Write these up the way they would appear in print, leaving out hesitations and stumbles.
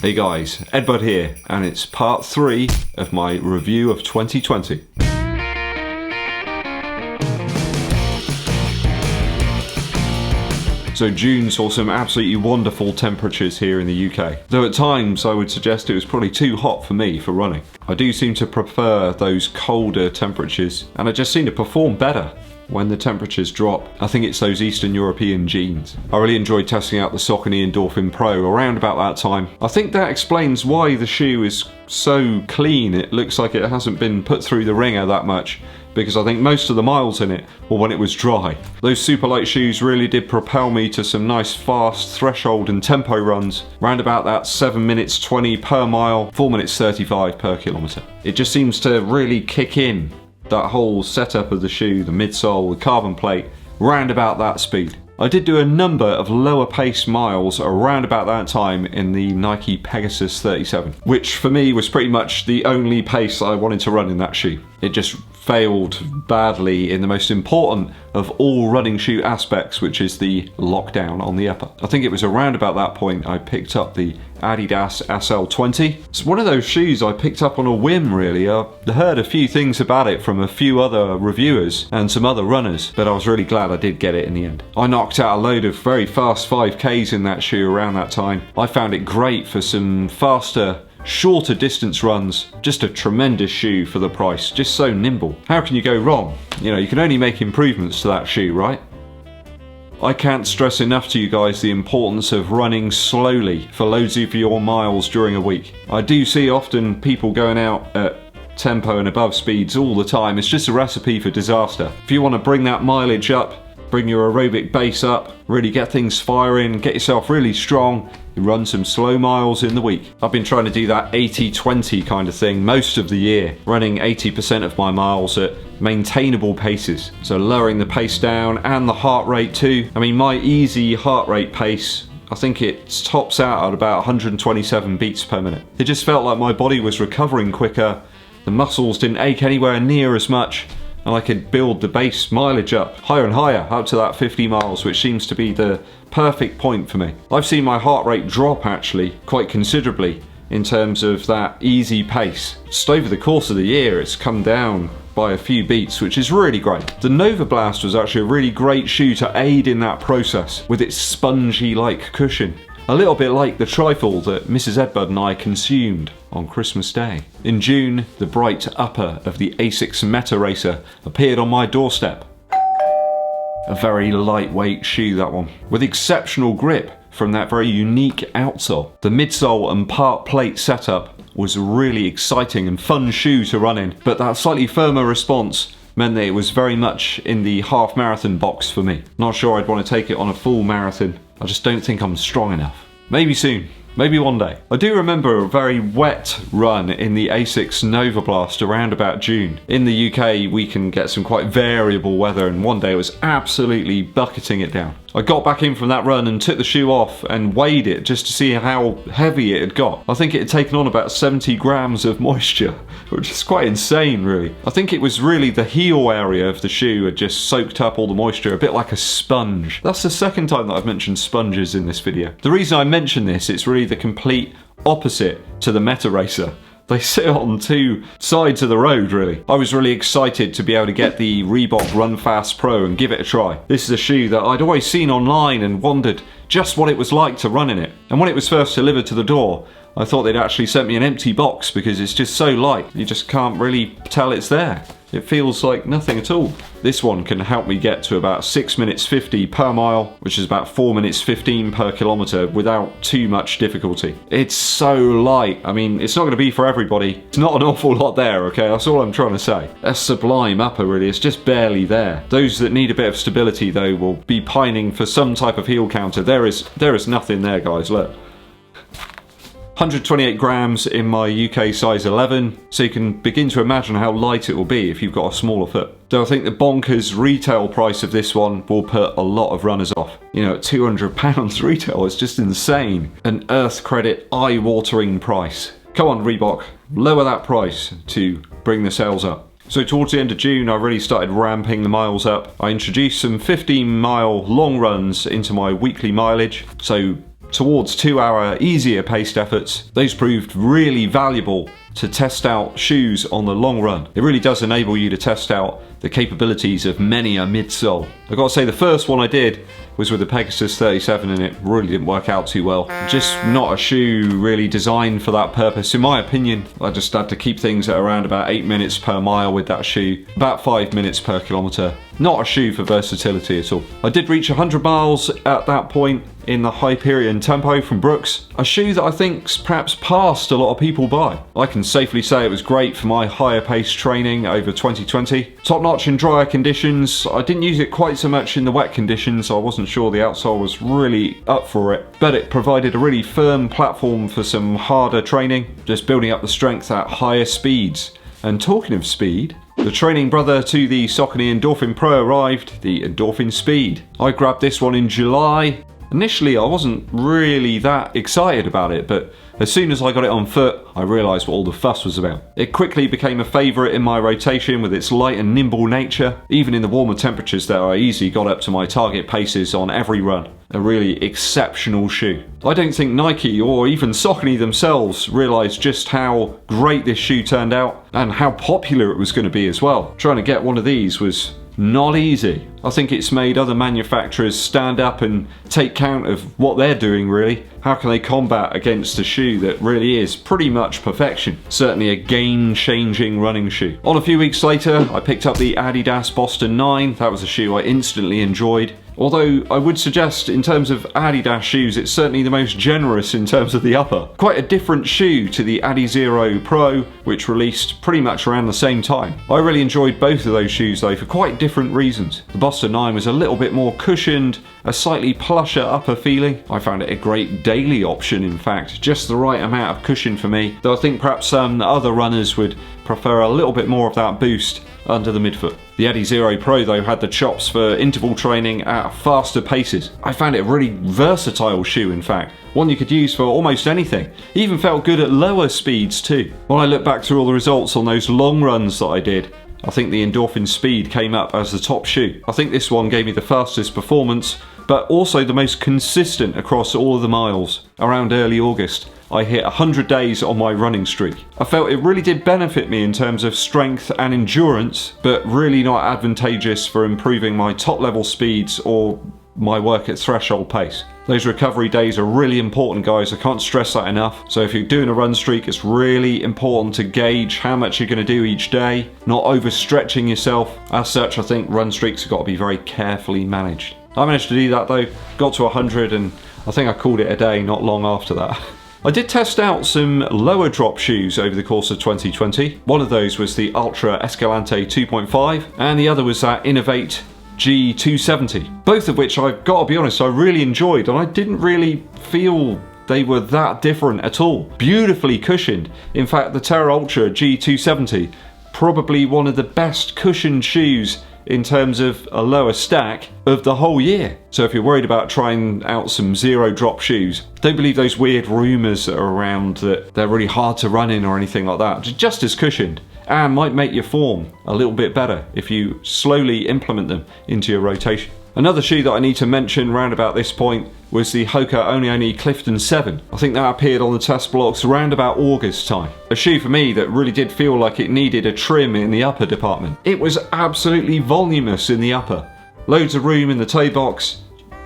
Hey guys, EDDBUD here, and it's part 3 of my review of 2020. So June saw some absolutely wonderful temperatures here in the UK, though at times I would suggest it was probably too hot for me for running. I do seem to prefer those colder temperatures, and I just seem to perform better when the temperatures drop. I think it's those Eastern European genes. I really enjoyed testing out the Saucony Endorphin Pro around about that time. I think that explains why the shoe is so clean. It looks like it hasn't been put through the ringer that much, because I think most of the miles in it were when it was dry. Those super light shoes really did propel me to some nice fast threshold and tempo runs, round about that 7 minutes 20 per mile, 4 minutes 35 per kilometre. It just seems to really kick in, that whole setup of the shoe, the midsole, the carbon plate, round about that speed. I did do a number of lower pace miles around about that time in the Nike Pegasus 37, which for me was pretty much the only pace I wanted to run in that shoe. It just failed badly in the most important of all running shoe aspects, which is the lockdown on the upper. I think it was around about that point I picked up the Adidas SL20. It's one of those shoes I picked up on a whim really. I heard a few things about it from a few other reviewers and some other runners, but I was really glad I did get it in the end. I knocked out a load of very fast 5Ks in that shoe around that time. I found it great for some faster, shorter distance runs. Just a tremendous shoe for the price, just so nimble. How can you go wrong? You know, you can only make improvements to that shoe, right? I can't stress enough to you guys the importance of running slowly for loads of your miles during a week. I do see often people going out at tempo and above speeds all the time. It's just a recipe for disaster. If you want to bring that mileage up, bring your aerobic base up, really get things firing, get yourself really strong, you run some slow miles in the week. I've been trying to do that 80-20 kind of thing most of the year, running 80% of my miles at maintainable paces. So lowering the pace down and the heart rate too. I mean, my easy heart rate pace, I think it tops out at about 127 beats per minute. It just felt like my body was recovering quicker, the muscles didn't ache anywhere near as much, and I could build the base mileage up higher and higher, up to that 50 miles, which seems to be the perfect point for me. I've seen my heart rate drop actually quite considerably in terms of that easy pace. Just over the course of the year it's come down by a few beats, which is really great. The Nova Blast was actually a really great shoe to aid in that process with its spongy-like cushion. A little bit like the trifle that Mrs. EDDBUD and I consumed on Christmas Day. In June, the bright upper of the Asics Metaracer appeared on my doorstep. A very lightweight shoe, that one, with exceptional grip from that very unique outsole. The midsole and part plate setup was a really exciting and fun shoe to run in, but that slightly firmer response meant that it was very much in the half marathon box for me. Not sure I'd want to take it on a full marathon. I just don't think I'm strong enough. Maybe soon. Maybe one day. I do remember a very wet run in the Asics Nova Blast around about June. In the UK we can get some quite variable weather, and one day it was absolutely bucketing it down. I got back in from that run and took the shoe off and weighed it just to see how heavy it had got. I think it had taken on about 70 grams of moisture, which is quite insane really. I think it was really the heel area of the shoe had just soaked up all the moisture, a bit like a sponge. That's the second time that I've mentioned sponges in this video. The reason I mention this, it's really the complete opposite to the Metaracer. They sit on two sides of the road really. I was really excited to be able to get the Reebok Run Fast Pro and give it a try. This is a shoe that I'd always seen online and wondered just what it was like to run in it. And when it was first delivered to the door, I thought they'd actually sent me an empty box because it's just so light. You just can't really tell it's there. It feels like nothing at all. This one can help me get to about 6 minutes 50 per mile, which is about 4 minutes 15 per kilometre without too much difficulty. It's so light. I mean, it's not going to be for everybody. It's not an awful lot there, okay? That's all I'm trying to say. A sublime upper really, it's just barely there. Those that need a bit of stability though will be pining for some type of heel counter. There is nothing there, guys, look. 128 grams in my UK size 11, so you can begin to imagine how light it will be if you've got a smaller foot. Though I think the bonkers retail price of this one will put a lot of runners off. You know, at £200 retail, it's just insane. An Earth Credit eye-watering price. Come on Reebok, lower that price to bring the sales up. So towards the end of June, I really started ramping the miles up. I introduced some 15-mile long runs into my weekly mileage, so towards 2-hour easier paced efforts, those proved really valuable to test out shoes on the long run. It really does enable you to test out the capabilities of many a midsole. I've got to say, the first one I did was with the Pegasus 37 and it really didn't work out too well. Just not a shoe really designed for that purpose. In my opinion, I just had to keep things at around about 8 minutes per mile with that shoe, about 5 minutes per kilometre. Not a shoe for versatility at all. I did reach 100 miles at that point in the Hyperion Tempo from Brooks, a shoe that I think's perhaps passed a lot of people by. I can safely say it was great for my higher paced training over 2020. Top notch in drier conditions. I didn't use it quite so much in the wet conditions. I wasn't sure the outsole was really up for it, but it provided a really firm platform for some harder training, just building up the strength at higher speeds. And talking of speed, the training brother to the Saucony Endorphin Pro arrived, the Endorphin Speed. I grabbed this one in July. Initially I wasn't really that excited about it, but as soon as I got it on foot, I realised what all the fuss was about. It quickly became a favourite in my rotation with its light and nimble nature. Even in the warmer temperatures there, I easily got up to my target paces on every run. A really exceptional shoe. I don't think Nike or even Saucony themselves realised just how great this shoe turned out and how popular it was going to be as well. Trying to get one of these was not easy. I think it's made other manufacturers stand up and take count of what they're doing really. How can they combat against a shoe that really is pretty much perfection? Certainly a game-changing running shoe. On a few weeks later, I picked up the Adidas Boston 9. That was a shoe I instantly enjoyed. Although I would suggest in terms of Adidas shoes, it's certainly the most generous in terms of the upper. Quite a different shoe to the Adizero Pro, which released pretty much around the same time. I really enjoyed both of those shoes though for quite different reasons. The Boston 9 was a little bit more cushioned, a slightly plusher upper feeling. I found it a great daily option in fact, just the right amount of cushion for me, though I think perhaps some other runners would prefer a little bit more of that boost under the midfoot. The Adizero Pro though had the chops for interval training at faster paces. I found it a really versatile shoe in fact, one you could use for almost anything. It even felt good at lower speeds too. When I look back through all the results on those long runs that I did, I think the Endorphin Speed came up as the top shoe. I think this one gave me the fastest performance, but also the most consistent across all of the miles. Around early August, I hit 100 days on my running streak. I felt it really did benefit me in terms of strength and endurance, but really not advantageous for improving my top level speeds or my work at threshold pace. Those recovery days are really important, guys. I can't stress that enough. So if you're doing a run streak, it's really important to gauge how much you're going to do each day, not overstretching yourself. As such, I think run streaks have got to be very carefully managed. I managed to do that though, got to 100 and I think I called it a day not long after that. I did test out some lower drop shoes over the course of 2020. One of those was the Ultra Escalante 2.5 and the other was that Innovate G270. Both of which, I've got to be honest, I really enjoyed and I didn't really feel they were that different at all. Beautifully cushioned. In fact, the Terra Ultra G270, probably one of the best cushioned shoes in terms of a lower stack of the whole year. So if you're worried about trying out some zero drop shoes, don't believe those weird rumours that are around that they're really hard to run in or anything like that. Just as cushioned and might make your form a little bit better if you slowly implement them into your rotation. Another shoe that I need to mention round about this point was the Hoka One Clifton 7. I think that appeared on the test blocks around about August time. A shoe for me that really did feel like it needed a trim in the upper department. It was absolutely voluminous in the upper. Loads of room in the toe box,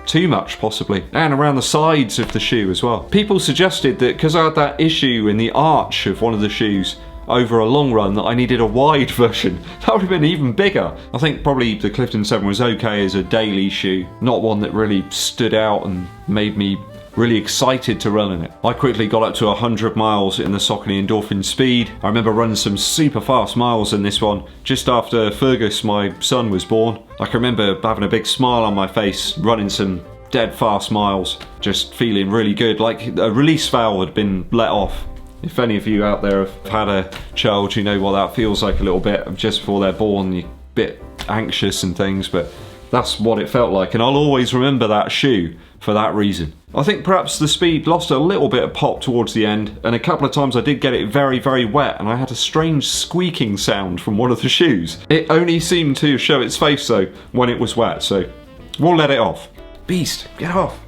too much possibly, and around the sides of the shoe as well. People suggested that because I had that issue in the arch of one of the shoes over a long run that I needed a wide version. That would have been even bigger. I think probably the Clifton 7 was okay as a daily shoe, not one that really stood out and made me really excited to run in it. I quickly got up to 100 miles in the Saucony Endorphin Speed. I remember running some super fast miles in this one just after Fergus, my son, was born. I can remember having a big smile on my face, running some dead fast miles, just feeling really good, like a release valve had been let off. If any of you out there have had a child, you know what that feels like a little bit. Just before they're born, you're a bit anxious and things, but that's what it felt like, and I'll always remember that shoe for that reason. I think perhaps the Speed lost a little bit of pop towards the end, and a couple of times I did get it very, very wet, and I had a strange squeaking sound from one of the shoes. It only seemed to show its face though when it was wet, so we'll let it off. Beast, get off!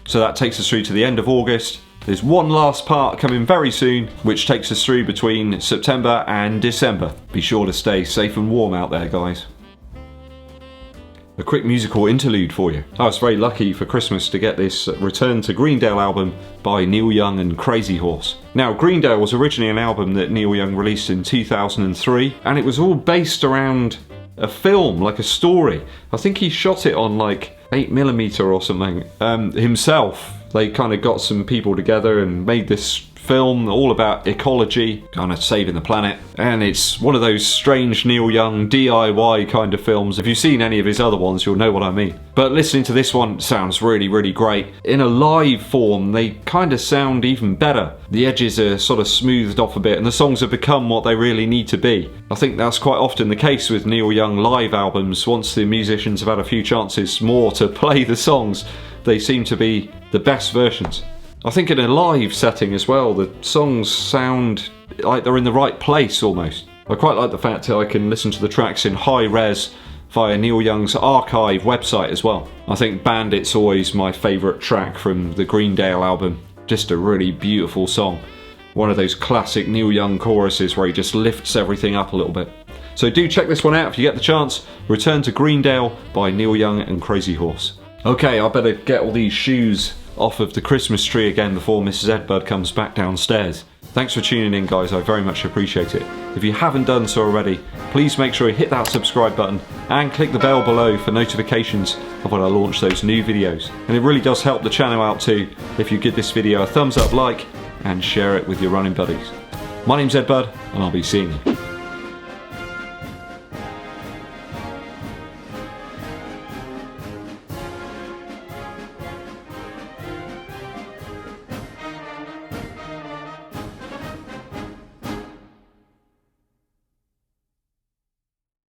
So that takes us through to the end of August. There's one last part coming very soon, which takes us through between September and December. Be sure to stay safe and warm out there, guys. A quick musical interlude for you. I was very lucky for Christmas to get this Return to Greendale album by Neil Young and Crazy Horse. Now, Greendale was originally an album that Neil Young released in 2003, and it was all based around a film, like a story. I think he shot it on like 8mm or something himself. They kind of got some people together and made this film all about ecology, kind of saving the planet. And it's one of those strange Neil Young DIY kind of films. If you've seen any of his other ones, you'll know what I mean. But listening to this one sounds really, really great. In a live form, they kind of sound even better. The edges are sort of smoothed off a bit and the songs have become what they really need to be. I think that's quite often the case with Neil Young live albums. Once the musicians have had a few chances more to play the songs, they seem to be the best versions. I think in a live setting as well, the songs sound like they're in the right place almost. I quite like the fact that I can listen to the tracks in high res via Neil Young's archive website as well. I think Bandit's always my favourite track from the Greendale album. Just a really beautiful song. One of those classic Neil Young choruses where he just lifts everything up a little bit. So do check this one out if you get the chance. Return to Greendale by Neil Young and Crazy Horse. Okay, I better get all these shoes off of the Christmas tree again before Mrs. EDDBUD comes back downstairs. Thanks for tuning in, guys, I very much appreciate it. If you haven't done so already, please make sure you hit that subscribe button and click the bell below for notifications of when I launch those new videos. And it really does help the channel out too if you give this video a thumbs up, like, and share it with your running buddies. My name's EDDBUD, and I'll be seeing you.